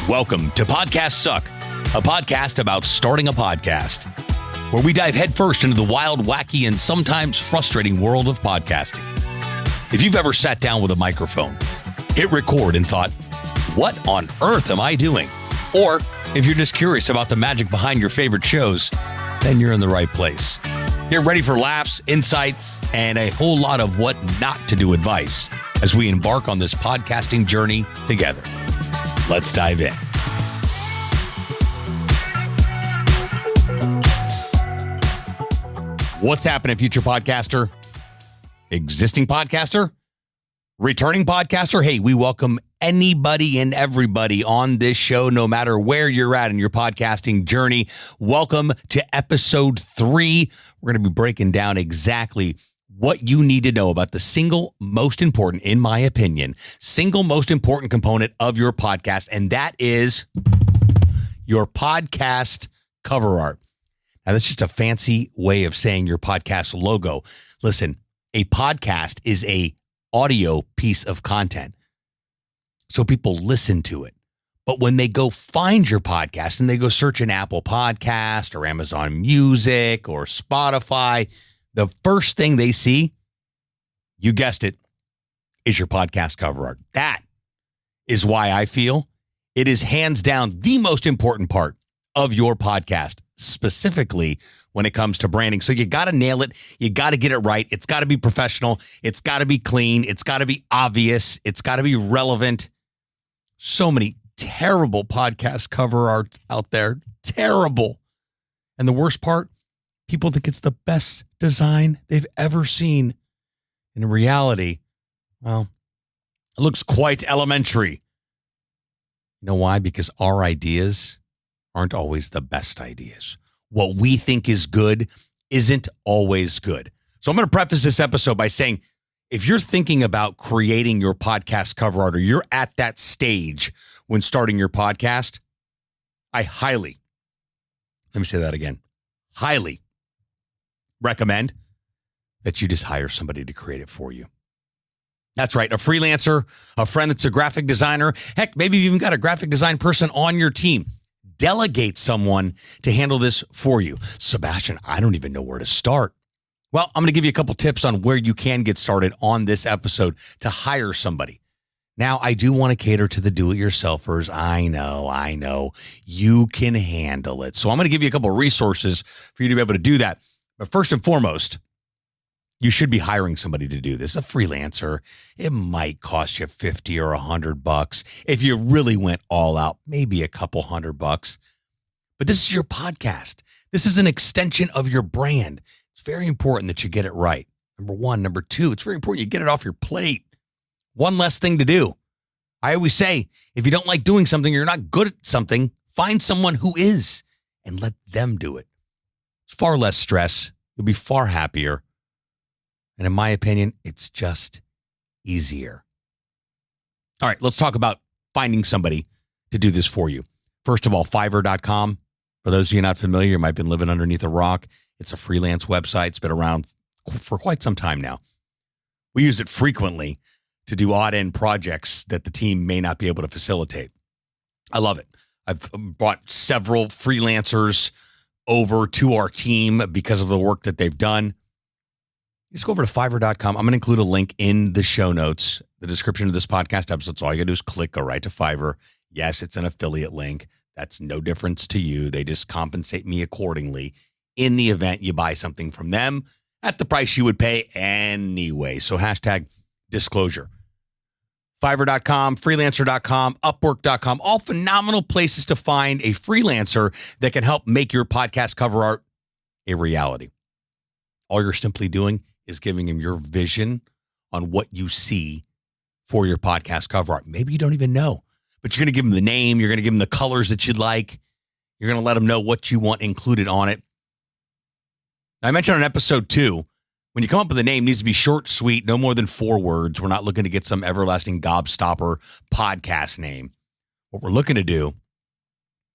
Welcome to Podcast Suck, a podcast about starting a podcast, where we dive headfirst into the wild, wacky, and sometimes frustrating world of podcasting. If you've ever sat down with a microphone, hit record and thought, what on earth am I doing? Or if you're just curious about the magic behind your favorite shows, then you're in the right place. You're ready for laughs, insights, and a whole lot of what not to do advice as we embark on this podcasting journey together. Let's dive in. What's happening, future podcaster? Existing podcaster? Returning podcaster? Hey, we welcome anybody and everybody on this show, no matter where you're at in your podcasting journey. Welcome to episode 3. We're going to be breaking down exactly what you need to know about the single most important, in my opinion, single most important component of your podcast, and that is your podcast cover art. Now, that's just a fancy way of saying your podcast logo. Listen, a podcast is a audio piece of content, so people listen to it. But when they go find your podcast and they go search an Apple Podcast or Amazon Music or Spotify, the first thing they see, you guessed it, is your podcast cover art. That is why I feel it is hands down the most important part of your podcast, specifically when it comes to branding. So you got to nail it. You got to get it right. It's got to be professional. It's got to be clean. It's got to be obvious. It's got to be relevant. So many terrible podcast cover art out there. Terrible. And the worst part, people think it's the best design they've ever seen. In reality, well, it looks quite elementary. You know why? Because our ideas aren't always the best ideas. What we think is good isn't always good. So I'm going to preface this episode by saying, if you're thinking about creating your podcast cover art, or you're at that stage when starting your podcast, I highly, let me say that again, highly recommend that you just hire somebody to create it for you. That's right. A freelancer, a friend that's a graphic designer. Heck, maybe you've even got a graphic design person on your team. Delegate someone to handle this for you. Sebastian, I don't even know where to start. Well, I'm going to give you a couple tips on where you can get started on this episode to hire somebody. Now, I do want to cater to the do-it-yourselfers. I know. You can handle it. So I'm going to give you a couple of resources for you to be able to do that. But first and foremost, you should be hiring somebody to do this. A freelancer, it might cost you $50 or $100. If you really went all out, maybe a couple $100. But this is your podcast. This is an extension of your brand. It's very important that you get it right. Number one. Number two, it's very important you get it off your plate. One less thing to do. I always say, if you don't like doing something, you're not good at something, find someone who is and let them do it. It's far less stress. You'll be far happier. And in my opinion, it's just easier. All right, let's talk about finding somebody to do this for you. First of all, Fiverr.com. For those of you not familiar, you might have been living underneath a rock. It's a freelance website. It's been around for quite some time now. We use it frequently to do odd-end projects that the team may not be able to facilitate. I love it. I've brought several freelancers over to our team because of the work that they've done. Just go over to Fiverr.com. I'm going to include a link in the show notes, the description of this podcast episode. So all you got to do is click, go right to Fiverr. Yes, it's an affiliate link. That's no difference to you. They just compensate me accordingly in the event you buy something from them at the price you would pay anyway. So hashtag disclosure. Fiverr.com, freelancer.com, upwork.com, all phenomenal places to find a freelancer that can help make your podcast cover art a reality. All you're simply doing is giving them your vision on what you see for your podcast cover art. Maybe you don't even know, but you're going to give them the name. You're going to give them the colors that you'd like. You're going to let them know what you want included on it. I mentioned on episode 2, when you come up with a name, it needs to be short, sweet, no more than 4 words. We're not looking to get some everlasting gobstopper podcast name. What we're looking to do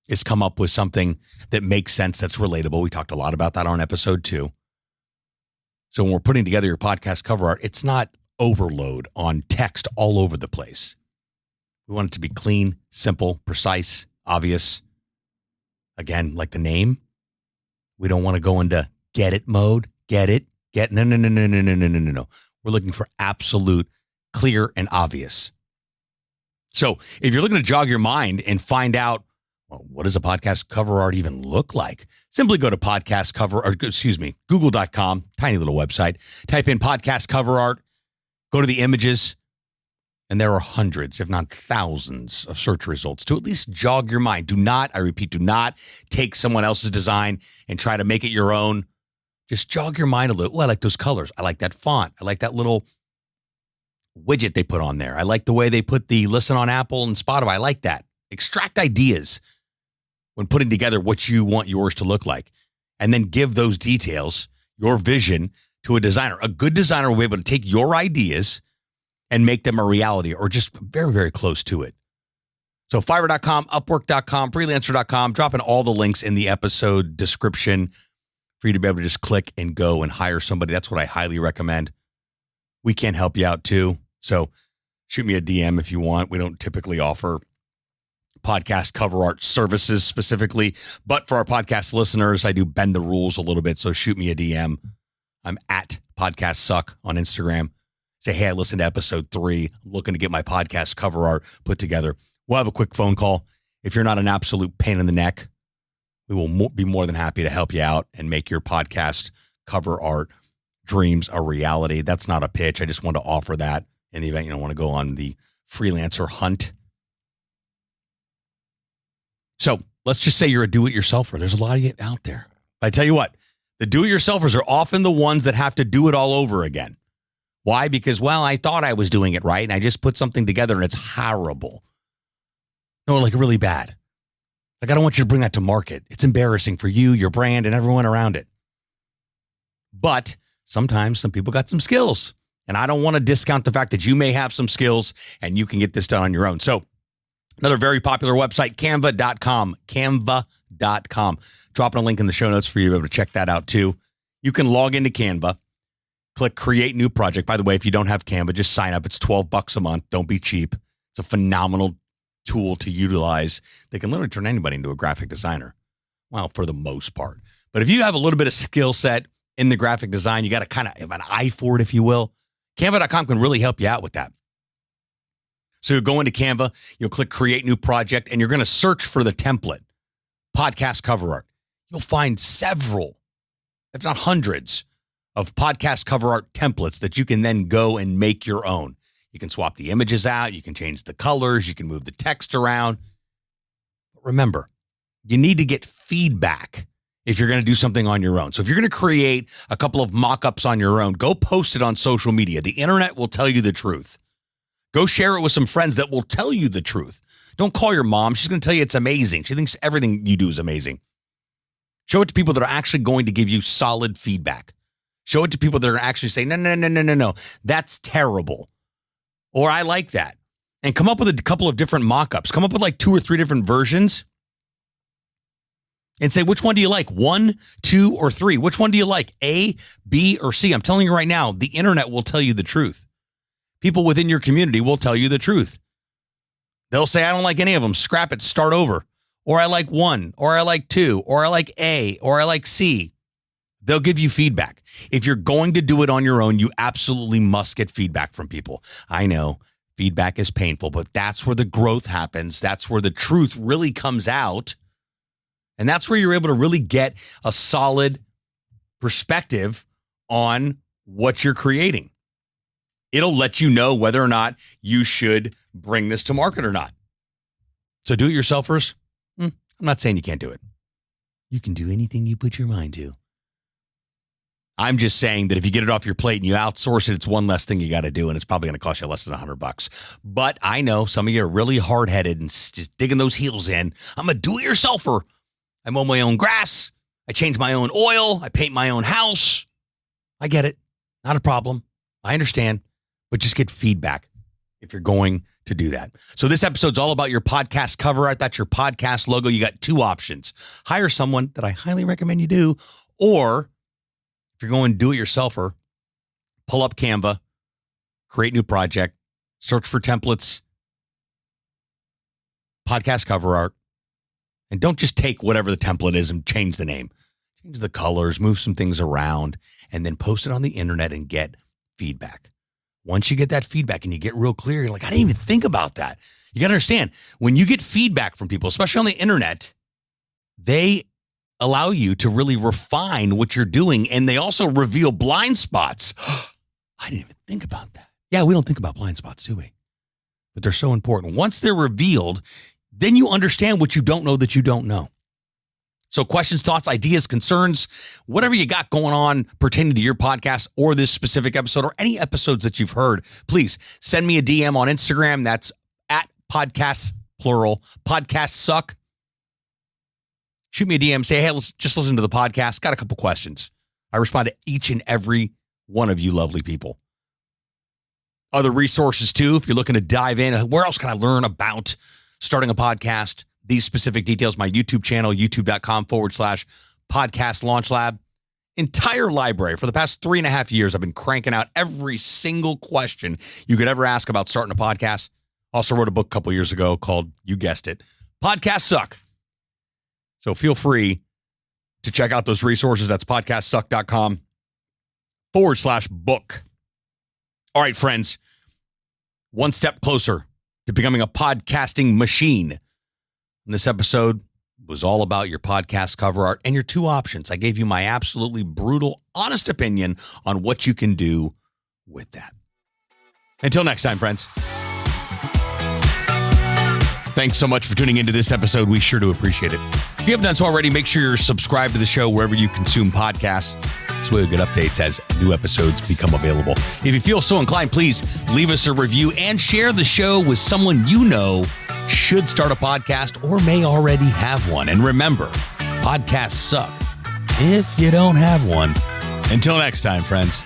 is come up with something that makes sense, that's relatable. We talked a lot about that on episode 2. So when we're putting together your podcast cover art, it's not overload on text all over the place. We want it to be clean, simple, precise, obvious. Again, like the name, we don't want to go into get it mode. No. We're looking for absolute, clear, and obvious. So if you're looking to jog your mind and find out, well, what does a podcast cover art even look like? Simply go to Google.com, tiny little website. Type in podcast cover art, go to the images, and there are hundreds, if not thousands, of search results to at least jog your mind. Do not take someone else's design and try to make it your own. Just jog your mind a little. Oh, I like those colors. I like that font. I like that little widget they put on there. I like the way they put the listen on Apple and Spotify. I like that. Extract ideas when putting together what you want yours to look like. And then give those details, your vision, to a designer. A good designer will be able to take your ideas and make them a reality or just very, very close to it. So Fiverr.com, Upwork.com, Freelancer.com, dropping all the links in the episode description for you to be able to just click and go and hire somebody. That's what I highly recommend. We can help you out too. So shoot me a DM if you want. We don't typically offer podcast cover art services specifically, but for our podcast listeners, I do bend the rules a little bit. So shoot me a DM. I'm at Podcast Suck on Instagram. Say, hey, I listened to episode 3. I'm looking to get my podcast cover art put together. We'll have a quick phone call. If you're not an absolute pain in the neck, we will be more than happy to help you out and make your podcast cover art dreams a reality. That's not a pitch. I just want to offer that in the event you don't want to go on the freelancer hunt. So let's just say you're a do-it-yourselfer. There's a lot of you out there. But I tell you what, the do-it-yourselfers are often the ones that have to do it all over again. Why? Because, well, I thought I was doing it right, and I just put something together, and it's horrible. No, like really bad. Like, I don't want you to bring that to market. It's embarrassing for you, your brand, and everyone around it. But sometimes some people got some skills, and I don't want to discount the fact that you may have some skills, and you can get this done on your own. So another very popular website, Canva.com, Canva.com. Dropping a link in the show notes for you to be able to check that out, too. You can log into Canva. Click Create New Project. By the way, if you don't have Canva, just sign up. It's $12 a month. Don't be cheap. It's a phenomenal tool to utilize. They can literally turn anybody into a graphic designer. Well, for the most part. But if you have a little bit of skill set in the graphic design, you got to kind of have an eye for it, if you will. Canva.com can really help you out with that. So you'll go into Canva, you'll click Create New Project, and you're going to search for the template, podcast cover art. You'll find several, if not hundreds, of podcast cover art templates that you can then go and make your own. You can swap the images out. You can change the colors. You can move the text around. But remember, you need to get feedback if you're going to do something on your own. So if you're going to create a couple of mock-ups on your own, go post it on social media. The internet will tell you the truth. Go share it with some friends that will tell you the truth. Don't call your mom. She's going to tell you it's amazing. She thinks everything you do is amazing. Show it to people that are actually going to give you solid feedback. Show it to people that are actually saying, no, that's terrible. Or I like that. And come up with a couple of different mock-ups. Come up with like 2 or 3 different versions. And say, which one do you like? 1, 2, or 3? Which one do you like? A, B, or C? I'm telling you right now, the internet will tell you the truth. People within your community will tell you the truth. They'll say, I don't like any of them. Scrap it. Start over. Or I like 1, or I like 2, or I like A, or I like C. They'll give you feedback. If you're going to do it on your own, you absolutely must get feedback from people. I know feedback is painful, but that's where the growth happens. That's where the truth really comes out. And that's where you're able to really get a solid perspective on what you're creating. It'll let you know whether or not you should bring this to market or not. So do-it-yourselfers, I'm not saying you can't do it. You can do anything you put your mind to. I'm just saying that if you get it off your plate and you outsource it, it's one less thing you got to do, and it's probably going to cost you less than $100. But I know some of you are really hard-headed and just digging those heels in. I'm a do-it-yourselfer. I mow my own grass. I change my own oil. I paint my own house. I get it. Not a problem. I understand. But just get feedback if you're going to do that. So this episode's all about your podcast cover art. That's your podcast logo. You got 2 options. Hire someone that I highly recommend you do, or if you're going to do it yourselfer, pull up Canva, create new project, search for templates, podcast cover art. And don't just take whatever the template is and change the name. Change the colors, move some things around, and then post it on the internet and get feedback. Once you get that feedback and you get real clear, you're like, I didn't even think about that. You got to understand, when you get feedback from people, especially on the internet, they allow you to really refine what you're doing, and they also reveal blind spots. I didn't even think about that. Yeah, we don't think about blind spots, do we? But they're so important. Once they're revealed, then you understand what you don't know that you don't know. So questions, thoughts, ideas, concerns, whatever you got going on pertaining to your podcast or this specific episode or any episodes that you've heard, please send me a DM on Instagram. That's at podcasts, plural, podcasts suck. Shoot me a DM, say, hey, let's just listen to the podcast. Got a couple questions. I respond to each and every one of you lovely people. Other resources too, if you're looking to dive in, where else can I learn about starting a podcast? These specific details, my YouTube channel, youtube.com/podcast launch lab. Entire library. For the past 3.5 years, I've been cranking out every single question you could ever ask about starting a podcast. Also wrote a book a couple years ago called, you guessed it, Podcasts Suck. So feel free to check out those resources. That's podcastsuck.com/book. All right, friends, one step closer to becoming a podcasting machine. And this episode was all about your podcast cover art and your two options. I gave you my absolutely brutal, honest opinion on what you can do with that. Until next time, friends. Thanks so much for tuning into this episode. We sure do appreciate it. If you haven't done so already, make sure you're subscribed to the show wherever you consume podcasts. This way you'll get updates as new episodes become available. If you feel so inclined, please leave us a review and share the show with someone you know should start a podcast or may already have one. And remember, podcasts suck if you don't have one. Until next time, friends.